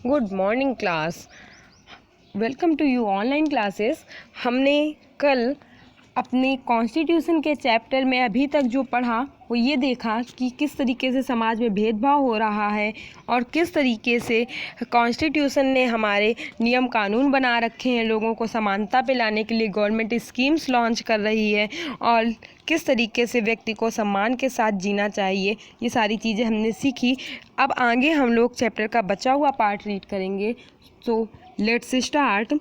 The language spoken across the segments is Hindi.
Good morning class. Welcome to you online classes. हमने कल अपने कॉन्स्टिट्यूशन के चैप्टर में अभी तक जो पढ़ा वो ये देखा कि किस तरीके से समाज में भेदभाव हो रहा है और किस तरीके से कॉन्स्टिट्यूशन ने हमारे नियम कानून बना रखे हैं, लोगों को समानता पे लाने के लिए गवर्नमेंट स्कीम्स लॉन्च कर रही है और किस तरीके से व्यक्ति को सम्मान के साथ जीना चाहिए। ये सारी चीज़ें हमने सीखी। अब आगे हम लोग चैप्टर का बचा हुआ पार्ट रीड करेंगे। So let's start.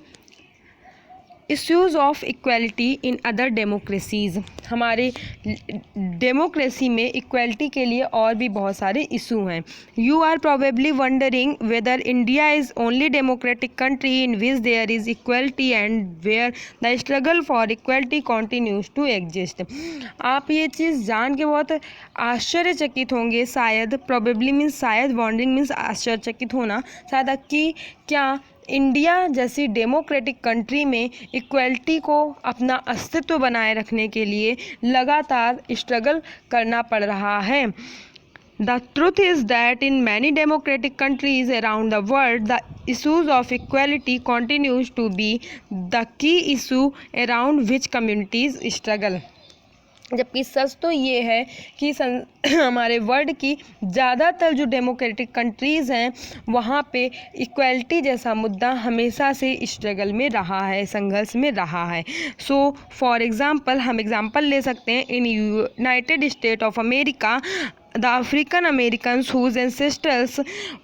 Issues of equality in other democracies. हमारे डेमोक्रेसी में इक्वलिटी के लिए और भी बहुत सारे इशू हैं। You are probably wondering whether India is only democratic country in which there is equality and where the struggle for equality continues to exist. आप ये चीज़ जान के बहुत आश्चर्यचकित होंगे, शायद प्रोबेबली मीन्स शायद, वॉन्डरिंग मीन्स आश्चर्यचकित होना, शायद कि क्या इंडिया जैसी डेमोक्रेटिक कंट्री में इक्वलिटी को अपना अस्तित्व बनाए रखने के लिए लगातार स्ट्रगल करना पड़ रहा है। The truth is that in many democratic countries around the world, the issues of equality continues to be the key issue around which communities struggle. जबकि सच तो ये है कि हमारे वर्ल्ड की ज़्यादातर जो डेमोक्रेटिक कंट्रीज़ हैं वहाँ पे इक्वलिटी जैसा मुद्दा हमेशा से स्ट्रगल में रहा है, संघर्ष में रहा है। सो फॉर एग्ज़ाम्पल हम एग्ज़ाम्पल ले सकते हैं। In United state of America, the African Americans whose ancestors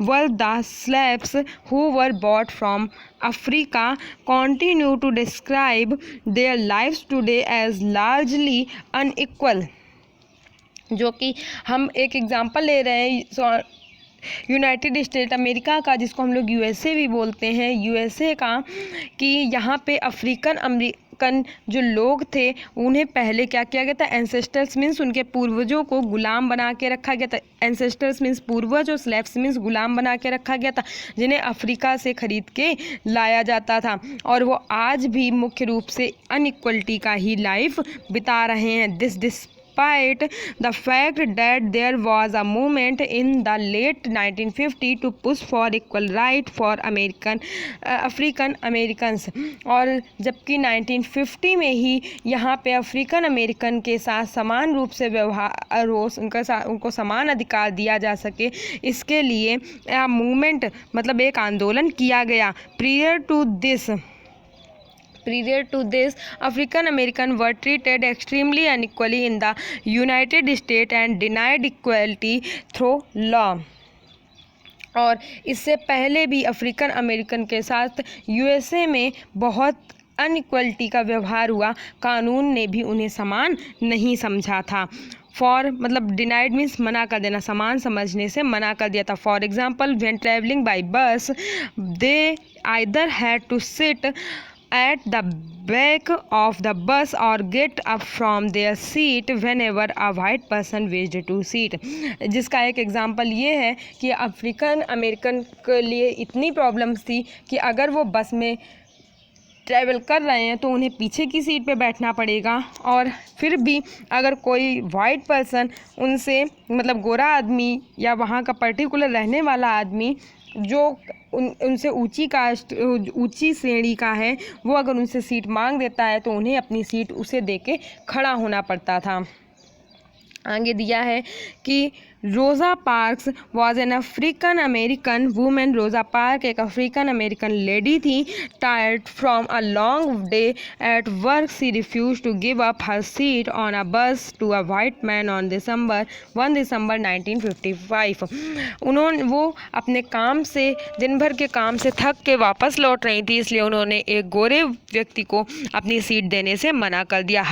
were the slaves who were brought from Africa continue to describe their lives today as largely unequal। जो कि हम एक एग्जांपल ले रहे हैं यूनाइटेड स्टेट अमेरिका का, जिसको हम लोग यूएसए भी बोलते हैं, यूएसए का, कि यहाँ पे अफ्रीकन जो लोग थे उन्हें पहले क्या किया गया था, एंसेस्टर्स मीन्स उनके पूर्वजों को गुलाम बना के रखा गया था। एंसेस्टर्स मीन्स पूर्वज और स्लेव्स मीन्स गुलाम बना के रखा गया था, जिन्हें अफ्रीका से खरीद के लाया जाता था और वो आज भी मुख्य रूप से अनइक्वलिटी का ही लाइफ बिता रहे हैं। Despite the fact that there was a movement in the late 1950 to push for equal right for African Americans, और जबकि 1950 में ही यहाँ पे अफ्रीकन अमेरिकन के साथ समान रूप से व्यवहार हो, उनको समान अधिकार दिया जा सके, इसके लिए मूवमेंट मतलब एक आंदोलन किया गया। Prior to this, African Americans were treated extremely unequally in the United States and denied equality through law। और इससे पहले भी अफ्रीकन अमेरिकन के साथ यूएसए में बहुत अनइक्वलिटी का व्यवहार हुआ, कानून ने भी उन्हें समान नहीं समझा था। फॉर मतलब डिनाइड मीन्स मना कर देना, समान समझने से मना कर दिया था। For example, when travelling by bus they either had to sit at the back of the bus or get up from their seat whenever a white person wished to sit। जिसका एक एग्जांपल ये है कि अफ्रीकन अमेरिकन के लिए इतनी प्रॉब्लम्स थी कि अगर वो बस में ट्रैवल कर रहे हैं तो उन्हें पीछे की सीट पे बैठना पड़ेगा, और फिर भी अगर कोई वाइट पर्सन उनसे मतलब गोरा आदमी या वहाँ का पर्टिकुलर रहने वाला आदमी जो उनसे ऊंची श्रेणी का है, वो अगर उनसे सीट मांग देता है तो उन्हें अपनी सीट उसे देके खड़ा होना पड़ता था। आगे दिया है कि Rosa Parks was an African American women. Rosa Park एक अफ्रीकन अमेरिकन लेडी थी। Tired from a long day at work she refuse to give up her seat on a bus to a white man on 1 दिसंबर 1955। वो अपने काम से, दिन भर के काम से थक के वापस लौट रही थी, इसलिए उन्होंने एक गोरे व्यक्ति को अपनी सीट देने से मना कर दिया।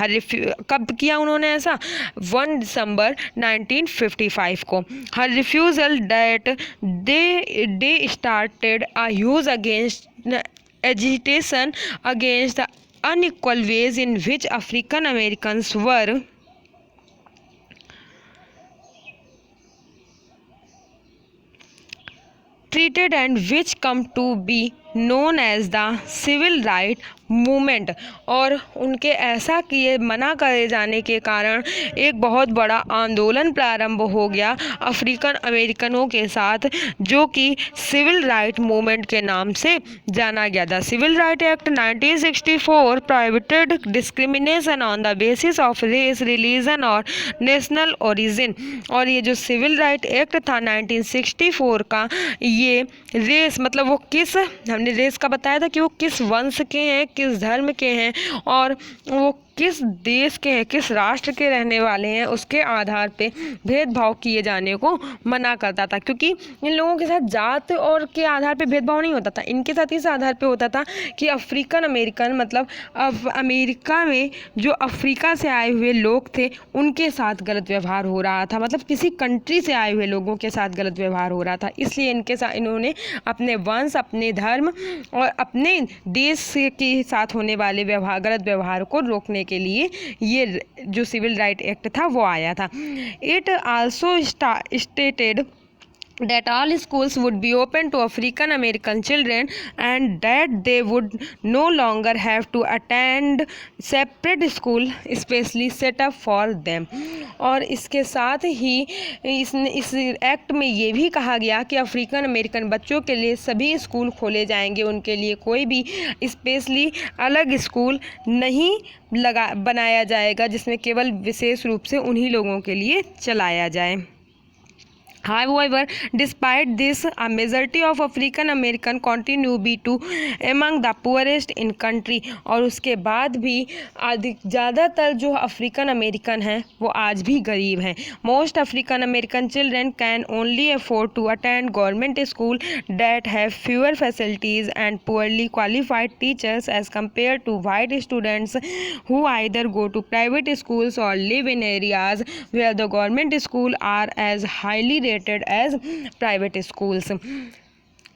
कब किया उन्होंने ऐसा? 1 दिसंबर 1955 को। Her refusal that they started a huge agitation against the unequal ways in which African Americans were treated and which come to be known as the civil right movement. और उनके ऐसा किए मना करे जाने के कारण एक बहुत बड़ा आंदोलन प्रारंभ हो गया अफ्रीकन अमेरिकनों के साथ, जो कि सिविल राइट मूवमेंट के नाम से जाना गया था। Civil right act 1964 prohibited discrimination on the basis of race, religion और नेशनल ओरिजिन। और ये जो सिविल राइट एक्ट था 1964 का, ये रेस मतलब वो किस, हमने रेस का बताया था कि वो किस वंश के हैं, किस धर्म के हैं और वो किस देश के हैं, किस राष्ट्र के रहने वाले हैं, उसके आधार पे भेदभाव किए जाने को मना करता था। क्योंकि इन लोगों के साथ जात और के आधार पे भेदभाव नहीं होता था, इनके साथ इस आधार पे होता था कि अफ्रीकन अमेरिकन मतलब अब अमेरिका में जो अफ्रीका से आए हुए लोग थे उनके साथ गलत व्यवहार हो रहा था, मतलब किसी कंट्री से आए हुए लोगों के साथ गलत व्यवहार हो रहा था। इसलिए इनके साथ इन्होंने अपने वंश, अपने धर्म और अपने देश के साथ होने वाले गलत व्यवहार को रोकने के लिए ये जो सिविल राइट एक्ट था वो आया था। It also stated that all schools would be open to African American children and that they would no longer have to attend separate school specially set up for them। और इसके साथ ही इस एक्ट में ये भी कहा गया कि अफ्रीकन अमेरिकन बच्चों के लिए सभी स्कूल खोले जाएंगे, उनके लिए कोई भी स्पेशली अलग स्कूल नहीं बनाया जाएगा जिसमें केवल विशेष रूप से उन्हीं लोगों के लिए चलाया जाए। However, despite this, a majority of African American continue be to among the poorest in country। और उसके बाद भी ज़्यादातर जो अफ्रीकन अमेरिकन हैं वो आज भी गरीब हैं। Most African American children can only afford to attend government school that have fewer facilities and poorly qualified teachers as compared to white students who either go to private schools or live in areas where the government schools are as highly rated as private schools।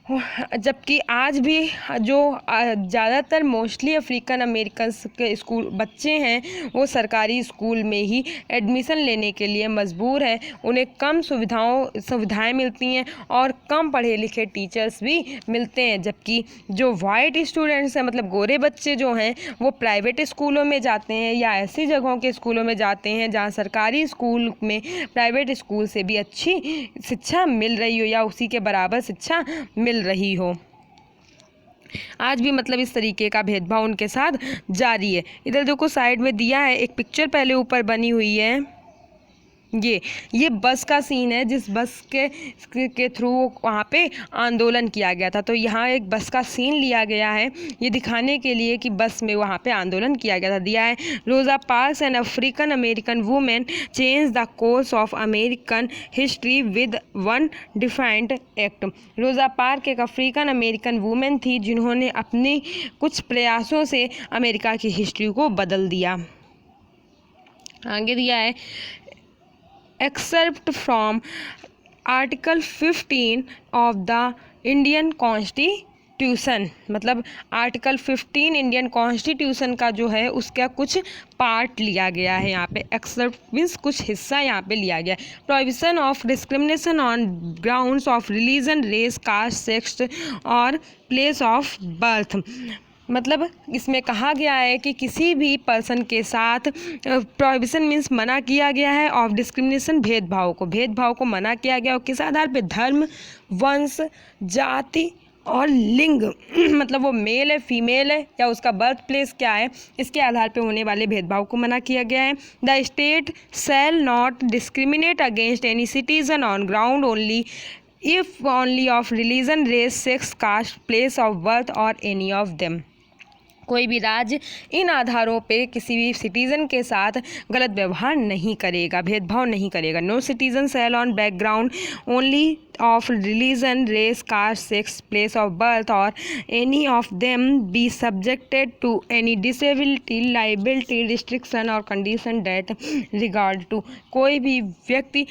जबकि आज भी जो ज़्यादातर मोस्टली अफ्रीकन अमेरिकन के स्कूल बच्चे हैं वो सरकारी स्कूल में ही एडमिशन लेने के लिए मजबूर हैं, उन्हें कम सुविधाएं मिलती हैं और कम पढ़े लिखे टीचर्स भी मिलते हैं। जबकि जो वाइट स्टूडेंट्स हैं मतलब गोरे बच्चे जो हैं वो प्राइवेट स्कूलों में जाते हैं या ऐसी जगहों के स्कूलों में जाते हैं जहाँ सरकारी स्कूल में प्राइवेट स्कूल से भी अच्छी शिक्षा मिल रही हो या उसी के बराबर शिक्षा मिल रही हो। आज भी मतलब इस तरीके का भेदभाव उनके साथ जारी है। इधर देखो साइड में दिया है एक पिक्चर पहले ऊपर बनी हुई है, ये बस का सीन है जिस बस के थ्रू वहाँ पे आंदोलन किया गया था। तो यहाँ एक बस का सीन लिया गया है ये दिखाने के लिए कि बस में वहाँ पे आंदोलन किया गया था। दिया है रोज़ा parks N African American women change the course of American history with one defined act. रोज़ा पार्क एक अफ्रीकन अमेरिकन वुमेन थी जिन्होंने अपने कुछ प्रयासों से अमेरिका की हिस्ट्री को बदल दिया। आगे दिया है except from article 15 of the Indian constitution, मतलब आर्टिकल 15 इंडियन कॉन्स्टिट्यूशन का जो है उसका कुछ पार्ट लिया गया है यहाँ पे। एक्सेप्ट मीन्स कुछ हिस्सा यहाँ पे लिया गया है। Prohibition of discrimination on grounds of religion, race, caste, sex और प्लेस ऑफ बर्थ। मतलब इसमें कहा गया है कि किसी भी पर्सन के साथ प्रोहिबिशन मीन्स मना किया गया है ऑफ डिस्क्रिमिनेशन भेदभाव को मना किया गया और किस आधार पे, धर्म, वंश, जाति और लिंग मतलब वो मेल है फीमेल है या उसका बर्थ प्लेस क्या है, इसके आधार पे होने वाले भेदभाव को मना किया गया है। The state shall not discriminate against any citizen on ground only if only of religion, race, sex, caste, place of birth और एनी ऑफ देम। कोई भी राज्य इन आधारों पे किसी भी सिटीज़न के साथ गलत व्यवहार नहीं करेगा, भेदभाव नहीं करेगा। No citizen shall on background only of religion, race, caste, sex, place of birth और any of them be subjected to any disability, liability, restriction और कंडीशन डेट रिगार्ड टू। कोई भी व्यक्ति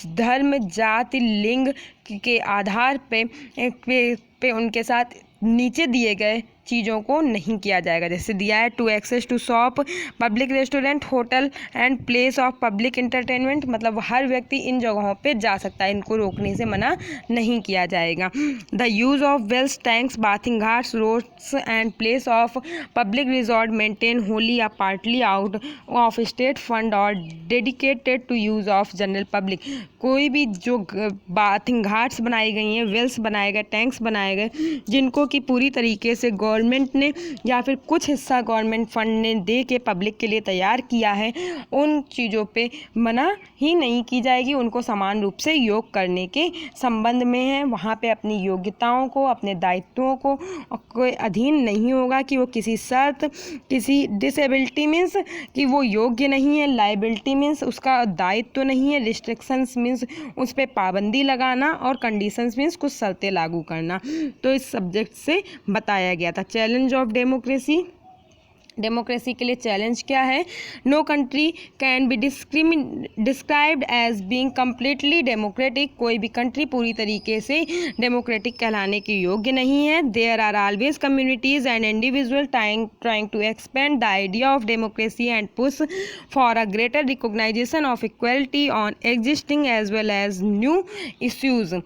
धर्म, जाति, लिंग के आधार पे उनके साथ नीचे दिए गए चीज़ों को नहीं किया जाएगा। जैसे दिया है to access to shop, public restaurant, hotel and place of public entertainment, मतलब हर व्यक्ति इन जगहों पे जा सकता है, इनको रोकने से मना नहीं किया जाएगा। The use of wells, tanks, bathing ghats, roads and place of public resort maintain wholly या partly out of state fund और dedicated to use of general public. कोई भी जो बाथिंग घाट्स बनाई गई हैं, वेल्स बनाए गए, टैंक्स बनाए गए, जिनको कि पूरी तरीके से गवर्नमेंट ने या फिर कुछ हिस्सा गवर्नमेंट फंड ने दे के पब्लिक के लिए तैयार किया है, उन चीज़ों पे मना ही नहीं की जाएगी। उनको समान रूप से योग करने के संबंध में है। वहाँ पे अपनी योग्यताओं को, अपने दायित्वों को कोई अधीन नहीं होगा कि वो किसी शर्त, किसी डिसेबिलिटी मीन्स कि वो योग्य नहीं है, लाइबिलिटी मीन्स उसका दायित्व नहीं है, रिस्ट्रिक्शंस मीन्स उस पर पाबंदी लगाना, और कंडीशंस मीन्स कुछ शर्तें लागू करना। तो इस सब्जेक्ट से बताया गया था। चैलेंज ऑफ डेमोक्रेसी, डेमोक्रेसी के लिए चैलेंज क्या है? No country can be described as being completely democratic. कोई भी कंट्री पूरी तरीके से डेमोक्रेटिक कहलाने के योग्य नहीं है। There are always communities and individual trying to expand the idea of democracy and push for a greater recognisation of equality on existing as well as new issues.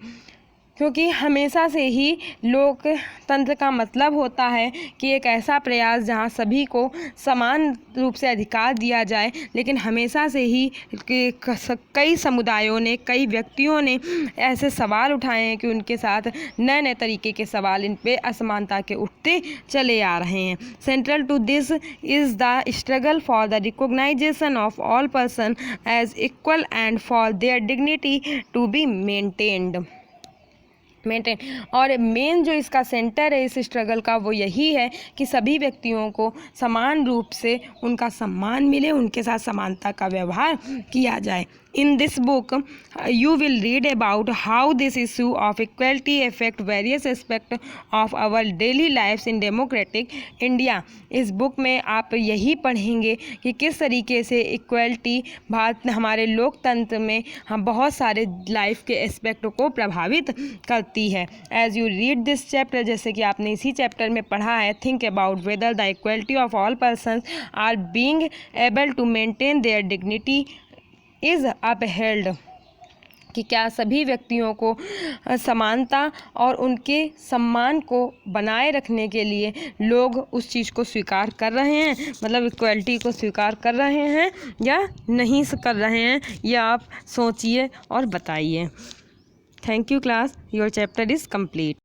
क्योंकि हमेशा से ही लोकतंत्र का मतलब होता है कि एक ऐसा प्रयास जहां सभी को समान रूप से अधिकार दिया जाए, लेकिन हमेशा से ही कई समुदायों ने, कई व्यक्तियों ने ऐसे सवाल उठाए हैं कि उनके साथ नए नए तरीके के सवाल इन पे असमानता के उठते चले आ रहे हैं। Central to this is the struggle for the recognisation of all person as equal and for their dignity to be maintain. और मेन जो इसका सेंटर है इस स्ट्रगल का, वो यही है कि सभी व्यक्तियों को समान रूप से उनका सम्मान मिले, उनके साथ समानता का व्यवहार किया जाए। In this book, you will read about how this issue of equality affect various aspects of our daily lives in democratic India. इस बुक में आप यही पढ़ेंगे कि किस तरीके से इक्वलिटी भारत हमारे लोकतंत्र में हम बहुत सारे लाइफ के एस्पेक्ट को प्रभावित करती है। As you read this chapter, जैसे कि आपने इसी चैप्टर में पढ़ा है, think about whether the equality of all persons are being able to maintain their dignity is upheld, कि क्या सभी व्यक्तियों को समानता और उनके सम्मान को बनाए रखने के लिए लोग उस चीज़ को स्वीकार कर रहे हैं, मतलब इक्वलिटी को स्वीकार कर रहे हैं या नहीं कर रहे हैं, यह आप सोचिए और बताइए। Thank you class, your chapter is complete.